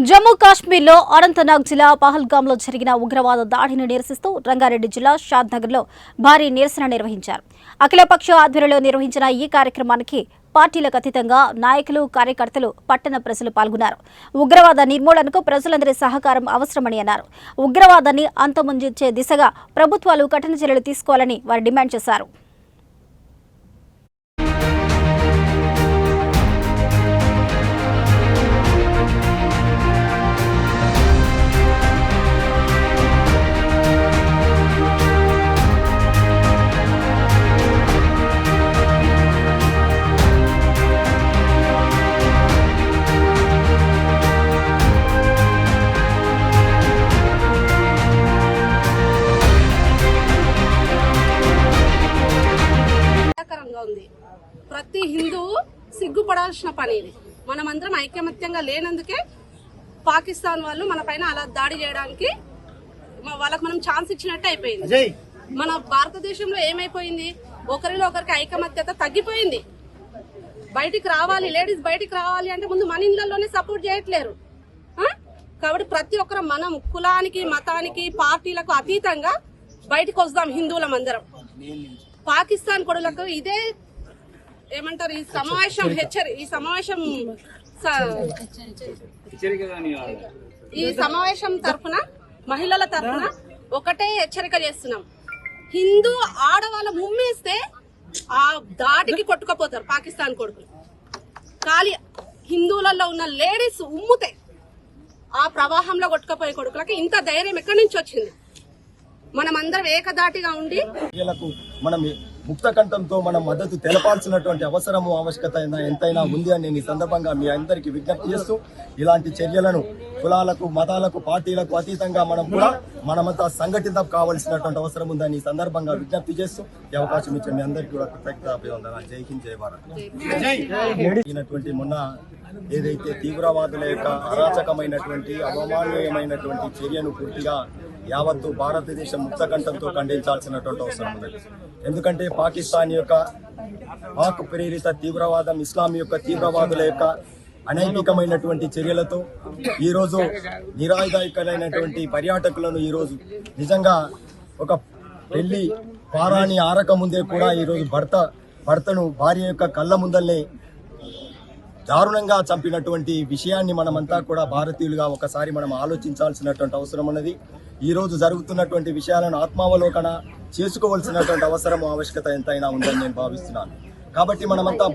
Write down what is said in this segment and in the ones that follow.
జమ్మూ కాశ్మీర్లో అనంతనాగ్ జిల్లా పహల్గామ్లో జరిగిన ఉగ్రవాద దాడిని నిరసిస్తూ రంగారెడ్డి జిల్లా షాద్నగర్లో భారీ నిరసన నిర్వహించారు. అఖిలపక్ష ఆధ్వర్యంలో నిర్వహించిన ఈ కార్యక్రమానికి పార్టీలకు అతీతంగా నాయకులు, కార్యకర్తలు, పట్టణ ప్రజలు పాల్గొన్నారు. ఉగ్రవాద నిర్మూలనకు ప్రజలందరి సహకారం అవసరమని అన్నారు. ఉగ్రవాదాన్ని అంతమొందించే దిశగా ప్రభుత్వాలు కఠిన చర్యలు తీసుకోవాలని వారు డిమాండ్ చేశారు. ప్రతి హిందూ సిగ్గుపడాల్సిన పని ఇది. మనమందరం ఐకమత్యంగా లేనందుకే పాకిస్తాన్ వాళ్ళు మన పైన అలా దాడి చేయడానికి వాళ్ళకి మనం ఛాన్స్ ఇచ్చినట్టు అయిపోయింది. మన భారతదేశంలో ఏమైపోయింది, ఒకరిలో ఒకరికి ఐకమత్యత తగ్గిపోయింది. బయటికి రావాలి, లేడీస్ బయటికి రావాలి అంటే ముందు మన ఇళ్లలోనే సపోర్ట్ చేయట్లేరు. కాబట్టి ప్రతి ఒక్కరు మనం కులానికి, మతానికి, పార్టీలకు అతీతంగా బయటకు వస్తాం. హిందువులం అందరం పాకిస్తాన్ కొడులకు ఇదే ఏమంటారు, ఈ సమావేశం తరఫున మహిళల తరఫున ఒకటే హెచ్చరిక చేస్తున్నాం. హిందూ ఆడవాళ్ళ ముమ్మేస్తే ఆ దాటికి కొట్టుకపోతారు పాకిస్తాన్ కొడుకులు. ఖాళీ హిందువులలో ఉన్న లేడీస్ ఉమ్ముతే ఆ ప్రవాహంలో కొట్టుకపోయే కొడుకులకి ఇంత ధైర్యం ఎక్కడి నుంచి వచ్చింది? మనమందరం ఏకదాటిగా ఉండి మనం ముక్త కంఠంతో మనం మద్దతు తెలపాల్సినటువంటి అవసరము, ఆవశ్యకత ఎంతైనా ఉంది అని నేను ఈ సందర్భంగా మీ అందరికీ విజ్ఞప్తి చేస్తూ, ఇలాంటి చర్యలను కులాలకు, మతాలకు, పార్టీలకు అతీతంగా మనమంతా సంఘటితం కావాల్సినటువంటి అవసరం ఉందని ఈ సందర్భంగా విజ్ఞప్తి చేస్తూ ఈ అవకాశం ఇచ్చిన మీ అందరికీ కూడా కృతజ్ఞత అభివందనాలు. జై హింద్, జై భారత్. మొన్న ఏదైతే తీవ్రవాదుల యొక్క అరాచకమైనటువంటి, అవమానీయమైనటువంటి చర్యను పూర్తిగా యావత్తు భారతదేశం ముక్తకంఠంతో ఖండించాల్సినటువంటి అవసరం ఉంది. ఎందుకంటే పాకిస్తాన్ యొక్క పాక్ ప్రేరిత తీవ్రవాదం, ఇస్లాం యొక్క తీవ్రవాదుల యొక్క అనైతికమైనటువంటి చర్యలతో ఈరోజు నిరాయుధాయులైనటువంటి పర్యాటకులను ఈరోజు నిజంగా ఒక పెళ్లి పారాని ఆరక ముందే కూడా ఈరోజు భర్తను భార్య యొక్క కళ్ళ ముందల్నే దారుణంగా చంపినటువంటి విషయాన్ని మనమంతా కూడా భారతీయులుగా ఒకసారి మనం ఆలోచించాల్సినటువంటి అవసరం ఉన్నది. ఈ రోజు జరుగుతున్నటువంటి విషయాలను ఆత్మావలోకన చేసుకోవాల్సినటువంటి అవసరం, ఆవశ్యకత ఎంతైనా ఉందని నేను భావిస్తున్నాను. కాబట్టి మనమంతా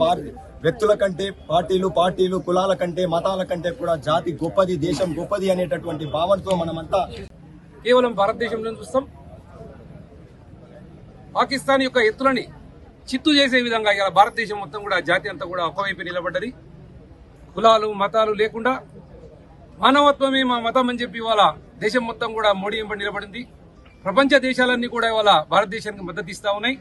వ్యక్తుల కంటే పార్టీలు, కులాల కంటే, మతాల కంటే కూడా జాతి గొప్పది, దేశం గొప్పది అనేటటువంటి భావనతో మనమంతా కేవలం భారతదేశంలో చూస్తాం. పాకిస్తాన్ యొక్క ఎత్తులని చిత్తు చేసే విధంగా ఇలా భారతదేశం మొత్తం కూడా, జాతి అంతా కూడా ఒకవైపు నిలబడ్డది. కులాలు, మతాలు లేకుండా మానవత్వమే మా మతం అని చెప్పి ఇవాళ దేశం మొత్తం కూడా మోడీ వెంబడి నిలబడింది. ప్రపంచ దేశాలన్నీ కూడా ఇవాళ భారతదేశానికి మద్దతు ఇస్తా ఉన్నాయి.